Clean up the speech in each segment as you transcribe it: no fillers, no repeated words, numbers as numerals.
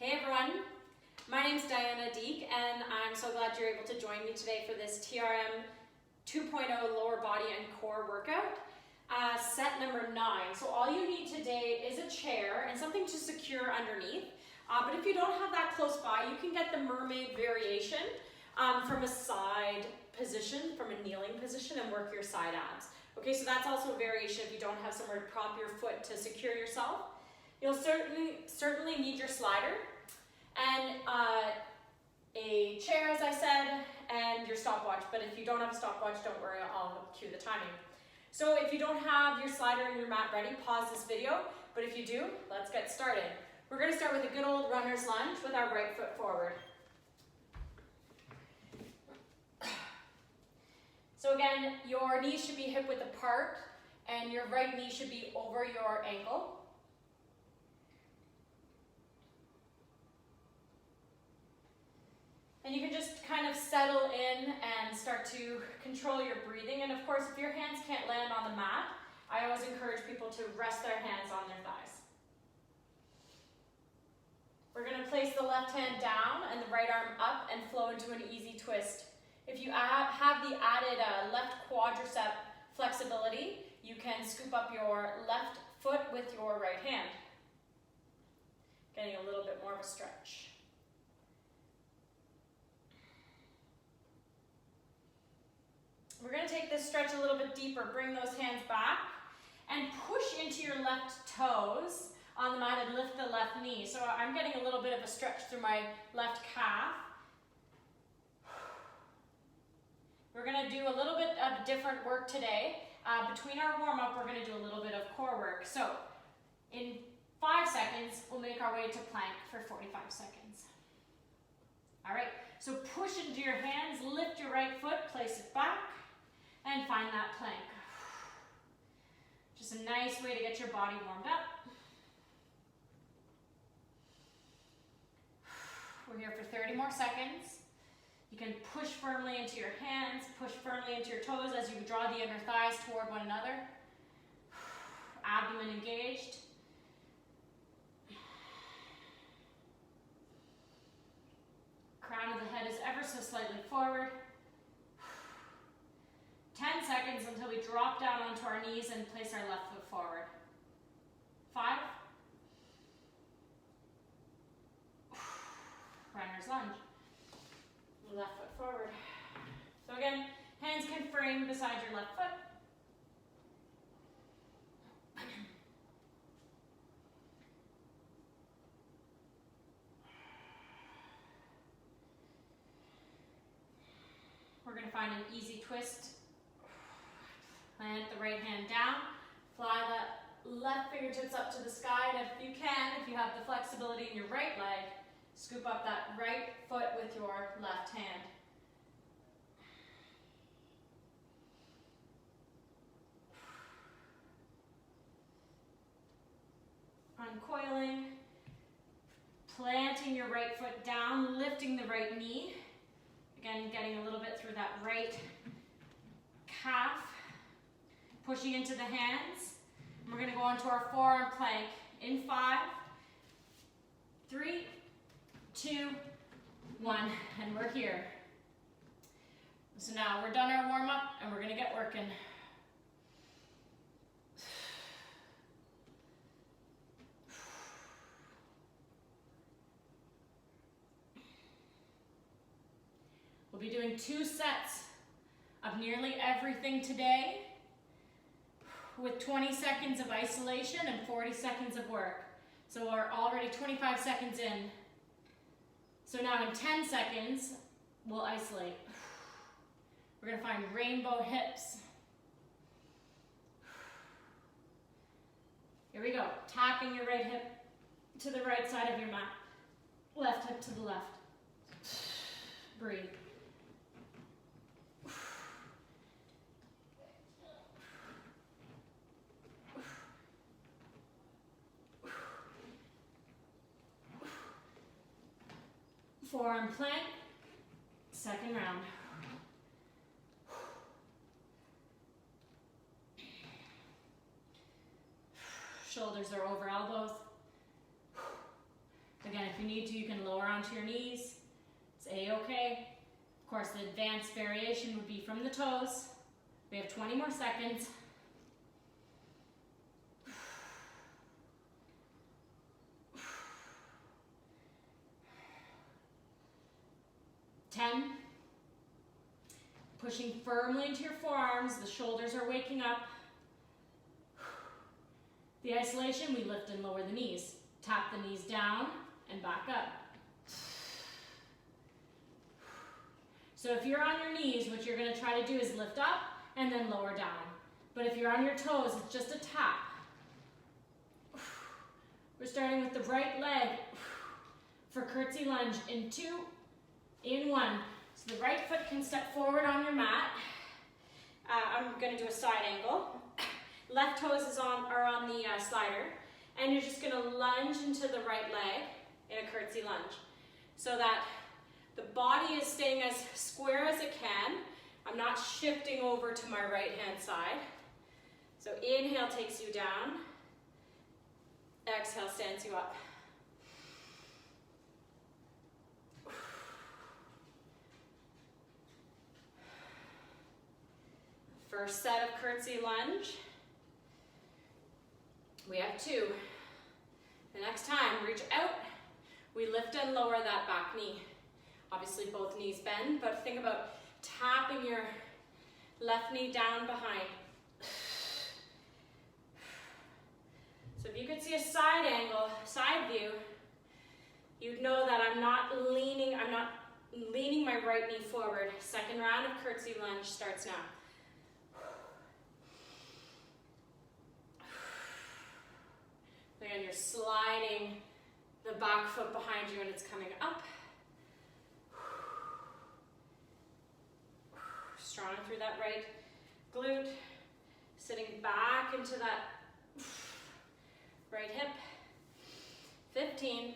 Hey everyone, my name is Diana Deek and I'm so glad you're able to join me today for this TRM 2.0 lower body and core workout, set number 9. So all you need today is a chair and something to secure underneath. But if you don't have that close by, you can get the Mermaid variation from a side position, from a kneeling position, and work your side abs. Okay, so that's also a variation if you don't have somewhere to prop your foot to secure yourself. You'll certainly need your slider and a chair, as I said, and your stopwatch. But if you don't have a stopwatch, don't worry, I'll cue the timing. So if you don't have your slider and your mat ready, pause this video. But if you do, let's get started. We're going to start with a good old runner's lunge with our right foot forward. So again, your knees should be hip width apart and your right knee should be over your ankle. And you can just kind of settle in and start to control your breathing. And of course, if your hands can't land on the mat, I always encourage people to rest their hands on their thighs. We're going to place the left hand down and the right arm up and flow into an easy twist. If you have the added left quadricep flexibility, you can scoop up your left foot with your right hand. Getting a little bit more of a stretch. We're going to take this stretch a little bit deeper. Bring those hands back and push into your left toes on the mat and lift the left knee. So I'm getting a little bit of a stretch through my left calf. We're going to do a little bit of different work today. Between our warm-up, we're going to do a little bit of core work. So in 5 seconds, we'll make our way to plank for 45 seconds. All right, so push into your hands, lift your right foot, place it back, and find that plank. Just a nice way to get your body warmed up. We're here for 30 more seconds. You can push firmly into your hands, push firmly into your toes as you draw the inner thighs toward one another. Abdomen engaged. Crown of the head is ever so slightly forward. 10 seconds until we drop down onto our knees and place our left foot forward. 5. Runner's lunge. Left foot forward. So again, hands can frame beside your left foot. We're going to find an easy twist. Plant the right hand down. Fly the left fingertips up to the sky. And if you have the flexibility in your right leg, scoop up that right foot with your left hand. Uncoiling, planting your right foot down, lifting the right knee. Again, getting a little bit through that right calf. Pushing into the hands. And we're going to go onto our forearm plank in 5, 3, 2, 1, and we're here. So now we're done our warm-up and we're going to get working. We'll be doing 2 sets of nearly everything today with 20 seconds of isolation and 40 seconds of work. So we're already 25 seconds in. So now in 10 seconds, we'll isolate. We're going to find rainbow hips. Here we go. Tapping your right hip to the right side of your mat. Left hip to the left. Breathe. Forearm plank, second round. Shoulders are over elbows. The Again, if you need to, you can lower onto your knees. It's a-okay. Of course, the advanced variation would be from the toes. We have 20 more seconds. 10. Pushing firmly into your forearms, the shoulders are waking up. The isolation, we lift and lower the knees. Tap the knees down and back up. So if you're on your knees, what you're going to try to do is lift up and then lower down. But if you're on your toes, it's just a tap. We're starting with the right leg for curtsy lunge in 2, in 1. So the right foot can step forward on your mat. I'm going to do a side angle. Left toes are on the slider. And you're just going to lunge into the right leg in a curtsy lunge. So that the body is staying as square as it can. I'm not shifting over to my right hand side. So inhale takes you down. Exhale stands you up. First set of curtsy lunge. We have 2. The next time, reach out. We lift and lower that back knee. Obviously both knees bend, but think about tapping your left knee down behind. So if you could see a side angle, side view, you'd know that I'm not leaning my right knee forward. Second round of curtsy lunge starts now. Again, you're sliding the back foot behind you and it's coming up. Strong through that right glute. Sitting back into that right hip. 15.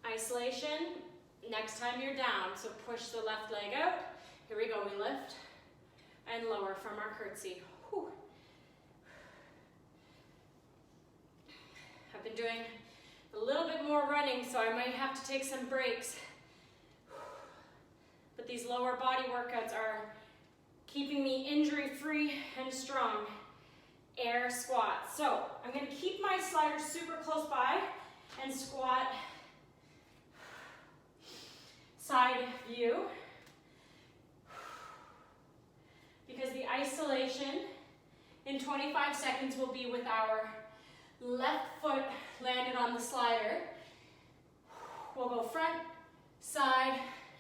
Isolation. Next time you're down, so push the left leg out. Here we go, we lift and lower from our curtsy. Whew. I've been doing a little bit more running, so I might have to take some breaks. But these lower body workouts are keeping me injury-free and strong. Air squat. So I'm going to keep my slider super close by and squat side view, because the isolation in 25 seconds will be with our left foot landed on the slider. We'll go front, side,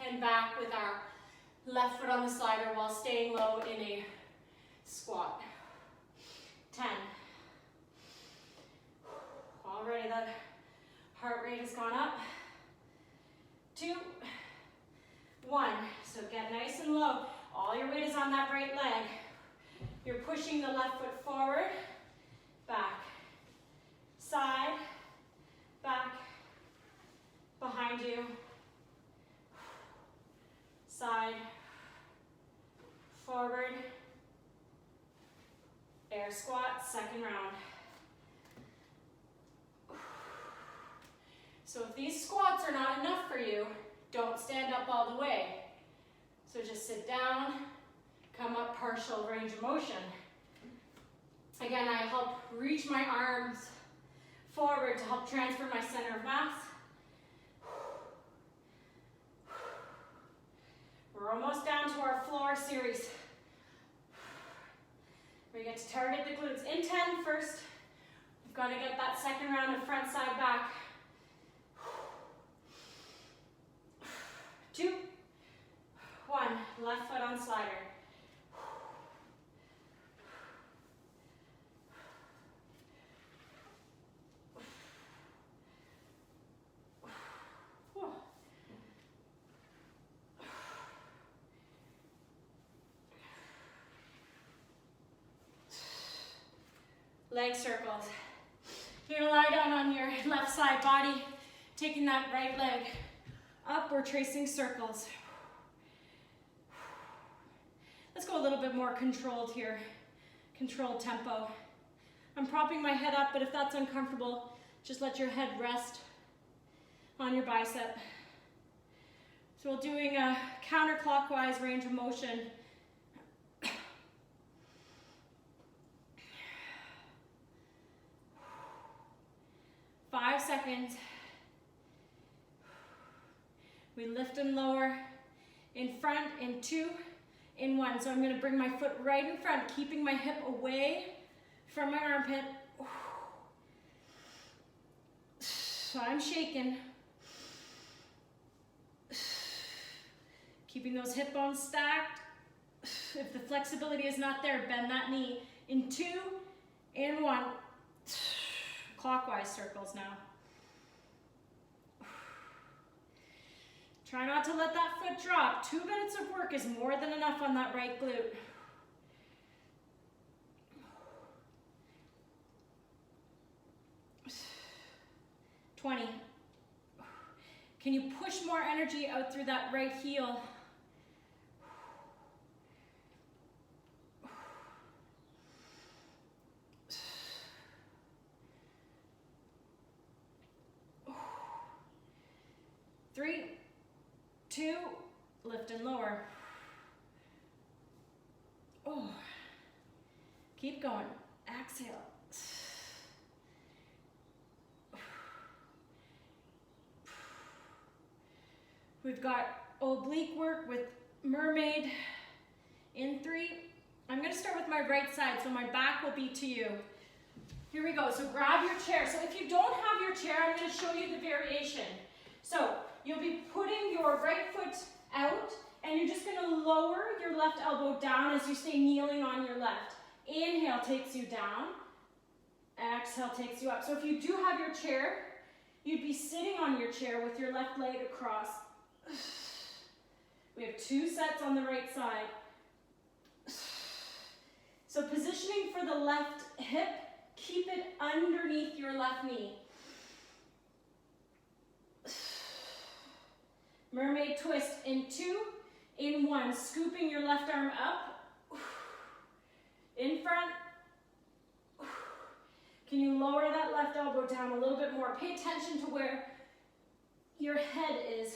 and back with our left foot on the slider while staying low in a squat. 10. Already the heart rate has gone up. 2, 1. So get nice and low. All your weight is on that right leg. You're pushing the left foot forward, back, side, back, behind you, side, forward, air squat, second round. So if these squats are not enough for you, don't stand up all the way. So just sit down, come up, partial range of motion. Again, I help reach my arms forward to help transfer my center of mass. We're almost down to our floor series. We get to target the glutes. In 10 first, we've got to get that second round of front side back. 2, 1, left foot on slider. Leg circles. You're gonna lie down on your left side body, taking that right leg up. We're tracing circles. Let's go a little bit more controlled here. Controlled tempo. I'm propping my head up, but if that's uncomfortable, just let your head rest on your bicep. So we're doing a counterclockwise range of motion. 5 seconds. We lift and lower. In front, in 2, in 1. So I'm going to bring my foot right in front, keeping my hip away from my armpit. So I'm shaking. Keeping those hip bones stacked. If the flexibility is not there, bend that knee. In 2, in 1. Clockwise circles now. Try not to let that foot drop. 2 minutes of work is more than enough on that right glute. $20. Can you push more energy out through that right heel? Three, 2, lift and lower. Oh, keep going. Exhale. We've got oblique work with Mermaid. In 3, I'm going to start with my right side, so my back will be to you. Here we go. So grab your chair. So if you don't have your chair, I'm going to show you the variation. So you'll be putting your right foot out, and you're just going to lower your left elbow down as you stay kneeling on your left. Inhale takes you down. Exhale takes you up. So if you do have your chair, you'd be sitting on your chair with your left leg across. We have 2 sets on the right side. So positioning for the left hip, keep it underneath your left knee. Mermaid twist in 2, in 1, scooping your left arm up, in front. Can you lower that left elbow down a little bit more? Pay attention to where your head is.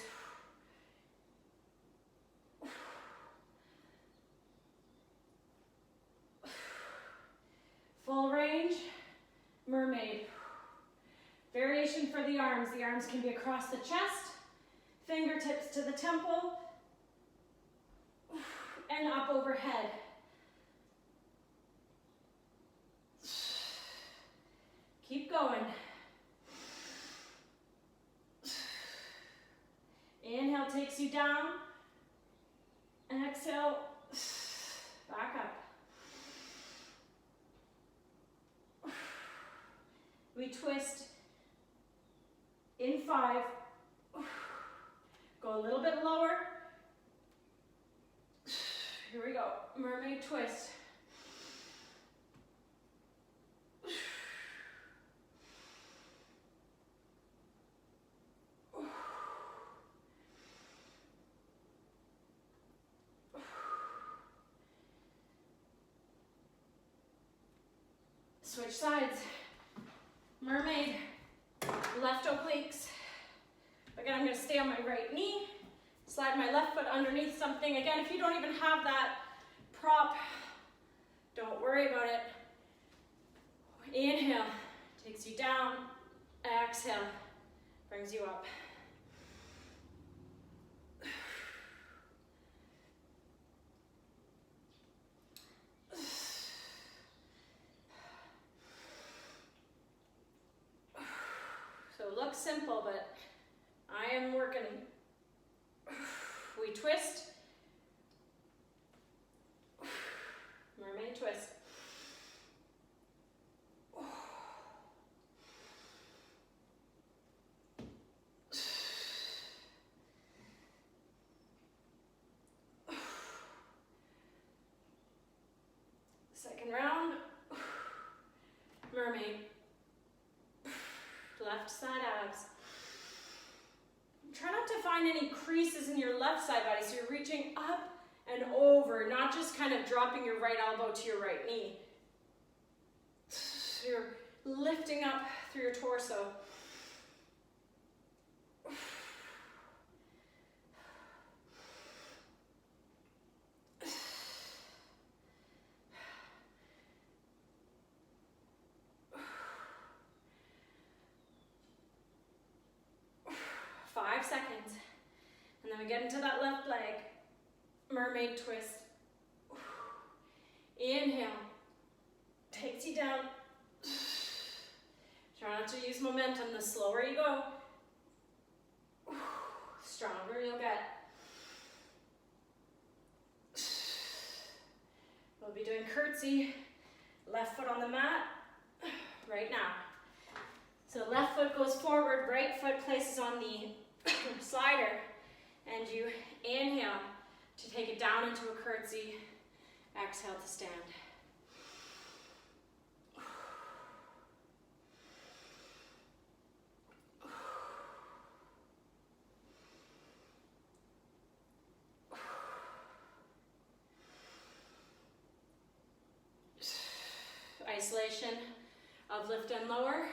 Full range, Mermaid. Variation for the arms. The arms can be across the chest, fingertips to the temple, and up overhead. Keep going. Inhale takes you down. Exhale, back up. We twist in 5. Go a little bit lower. Here we go. Mermaid twist. Switch sides. Mermaid, left obliques. Again, I'm going to stay on my right knee, slide my left foot underneath something. Again, if you don't even have that prop, don't worry about it. Inhale, takes you down. Exhale, brings you up. Looks simple, but I am working. We twist. Mermaid twist. Second round. Mermaid. Left side abs. Try not to find any creases in your left side body, so you're reaching up and over, not just kind of dropping your right elbow to your right knee. You're lifting up through your torso. 5 seconds. And then we get into that left leg. Mermaid twist. Inhale. Takes you down. Try not to use momentum. The slower you go, stronger you'll get. We'll be doing curtsy. Left foot on the mat right now. So left foot goes forward, right foot places on the slider, and you inhale to take it down into a curtsy. Exhale to stand. Isolation of lift and lower.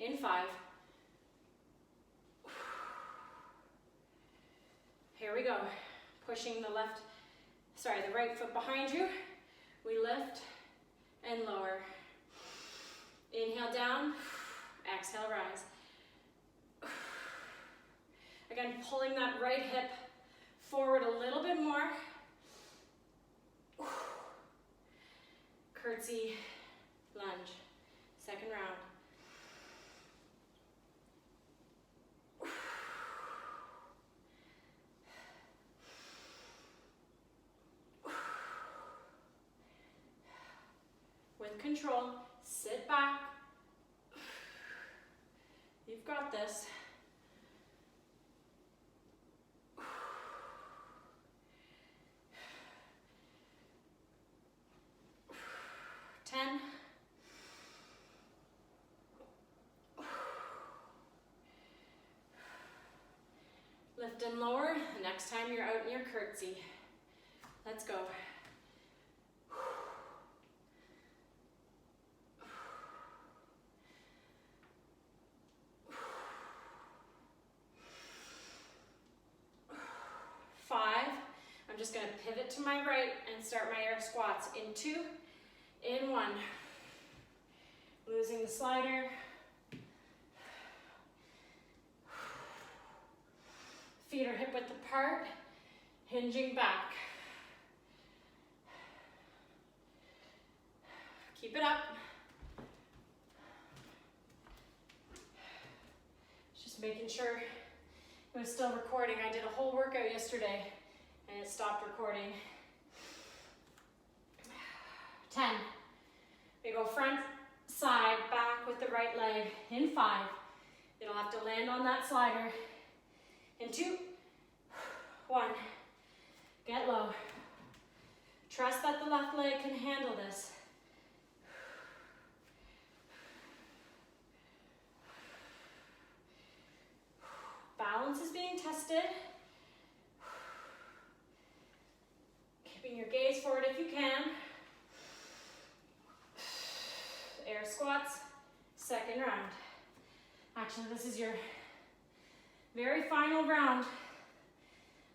In 5. Here we go. Pushing the right foot behind you. We lift and lower. Inhale down, exhale rise. Again, pulling that right hip forward a little bit more. Curtsy lunge, second round. With control, sit back. You've got this. 10. Lift and lower. The next time you're out in your curtsy. Let's go. I'm just going to pivot to my right and start my air squats in 2, in 1. Losing the slider. Feet are hip width apart, hinging back. Keep it up. Just making sure it was still recording. I did a whole workout yesterday and it stopped recording. 10. We go front, side, back with the right leg in 5. It'll have to land on that slider. In 2, 1. Get low. Trust that the left leg can handle this. Balance is being tested. Keeping your gaze forward if you can. Air squats, second round. Actually, this is your very final round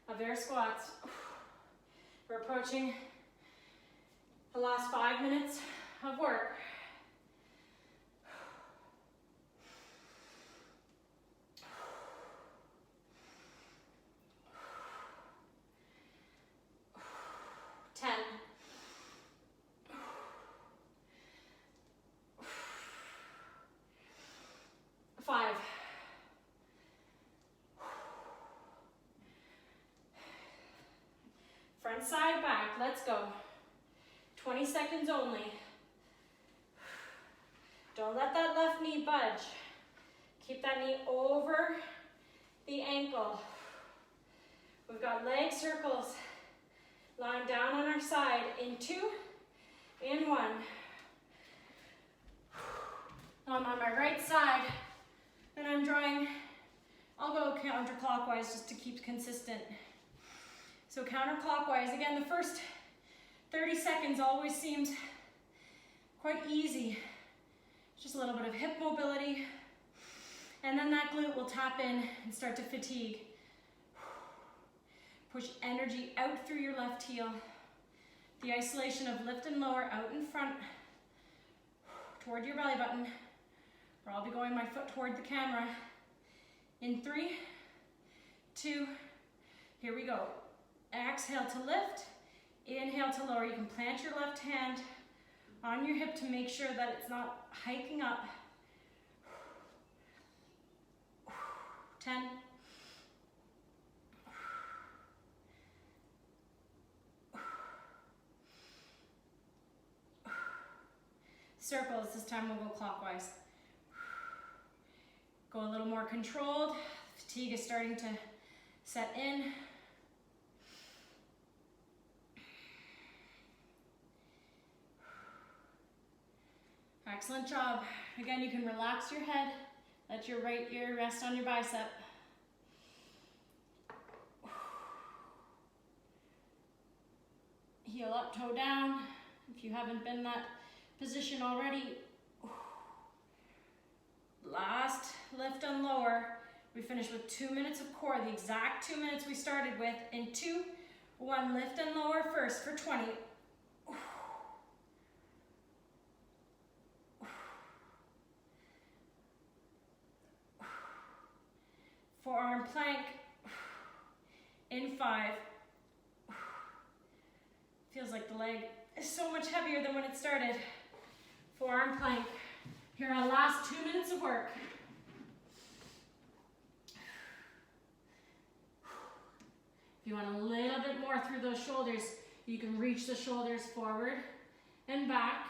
of air squats. We're approaching the last 5 minutes of work. Front, side, back, let's go. 20 seconds only. Don't let that left knee budge. Keep that knee over the ankle. We've got leg circles lying down on our side in 2, in 1. Now I'm on my right side and I'm drawing, I'll go counterclockwise just to keep consistent. So counterclockwise. Again, the first 30 seconds always seems quite easy. Just a little bit of hip mobility. And then that glute will tap in and start to fatigue. Push energy out through your left heel. The isolation of lift and lower out in front toward your belly button. Or I'll be going my foot toward the camera. In 3, 2, here we go. Exhale to lift. Inhale to lower. You can plant your left hand on your hip to make sure that it's not hiking up. 10. Circles, this time we'll go clockwise. Go a little more controlled. Fatigue is starting to set in. Excellent job. Again, you can relax your head. Let your right ear rest on your bicep. Heel up, toe down. If you haven't been in that position already. Last lift and lower. We finish with 2 minutes of core, the exact 2 minutes we started with. In 2, 1, lift and lower first for 20. Forearm plank. In 5. Feels like the leg is so much heavier than when it started. Forearm plank. Here are our last 2 minutes of work. If you want a little bit more through those shoulders, you can reach the shoulders forward and back.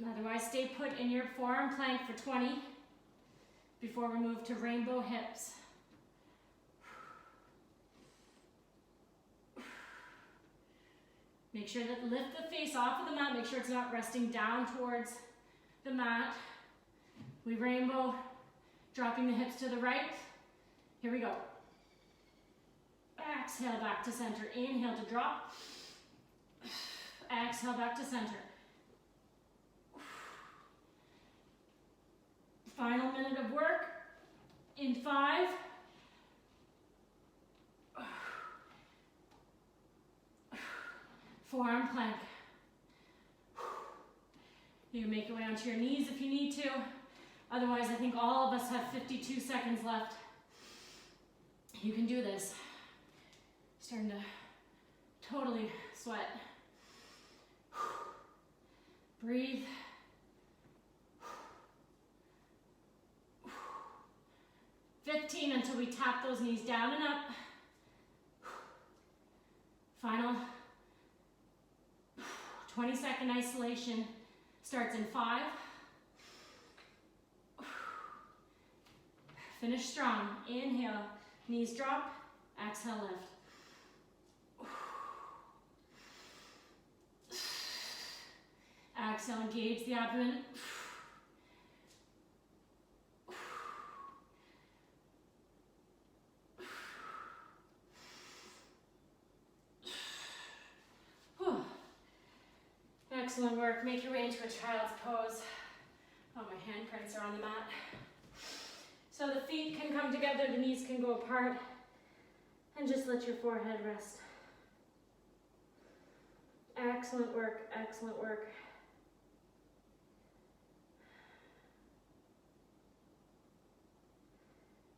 Otherwise, stay put in your forearm plank for 20 before we move to rainbow hips. Make sure that lift the face off of the mat. Make sure it's not resting down towards the mat. We rainbow, dropping the hips to the right. Here we go. Exhale back to center. Inhale to drop. Exhale back to center. Final minute of work. In 5. Forearm plank. You can make your way onto your knees if you need to. Otherwise, I think all of us have 52 seconds left. You can do this. Starting to totally sweat. Breathe. "15 until we tap those knees down and up. Final 20-second isolation starts in 5. Finish strong. Inhale, knees drop. Exhale, lift. Exhale, engage the abdomen. Excellent work. Make your way into a child's pose. Oh, my handprints are on the mat. So the feet can come together, the knees can go apart, and just let your forehead rest. Excellent work, excellent work.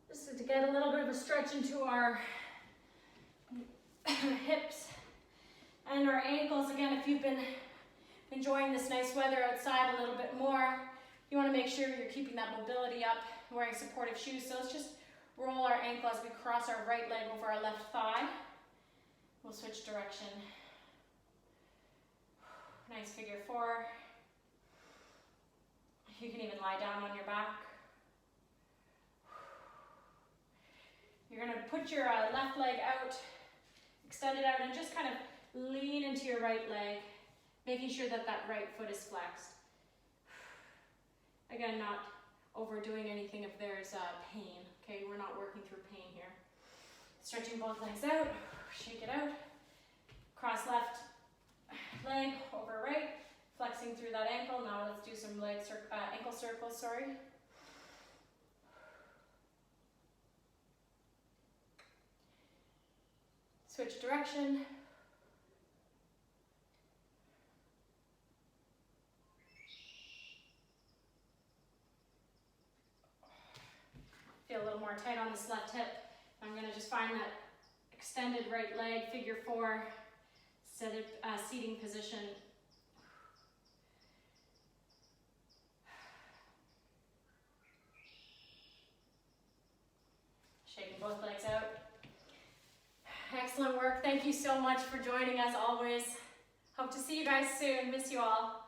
Just to get a little bit of a stretch into our hips and our ankles. Again, if you've been enjoying this nice weather outside a little bit more, you want to make sure you're keeping that mobility up, wearing supportive shoes. So let's just roll our ankle as we cross our right leg over our left thigh. We'll switch direction. Nice figure 4. You can even lie down on your back. You're going to put your left leg out, extend it out, and just kind of lean into your right leg, making sure that that right foot is flexed. Again, not overdoing anything if there's pain, Okay, we're not working through pain here. Stretching both legs out, shake it out. Cross left leg over right, flexing through that ankle. Now let's do some ankle circles, sorry. Switch direction. Feel a little more tight on this left hip. I'm gonna just find that extended right leg, figure four, seating position. Shaking both legs out. Excellent work. Thank you so much for joining us always. Hope to see you guys soon. Miss you all.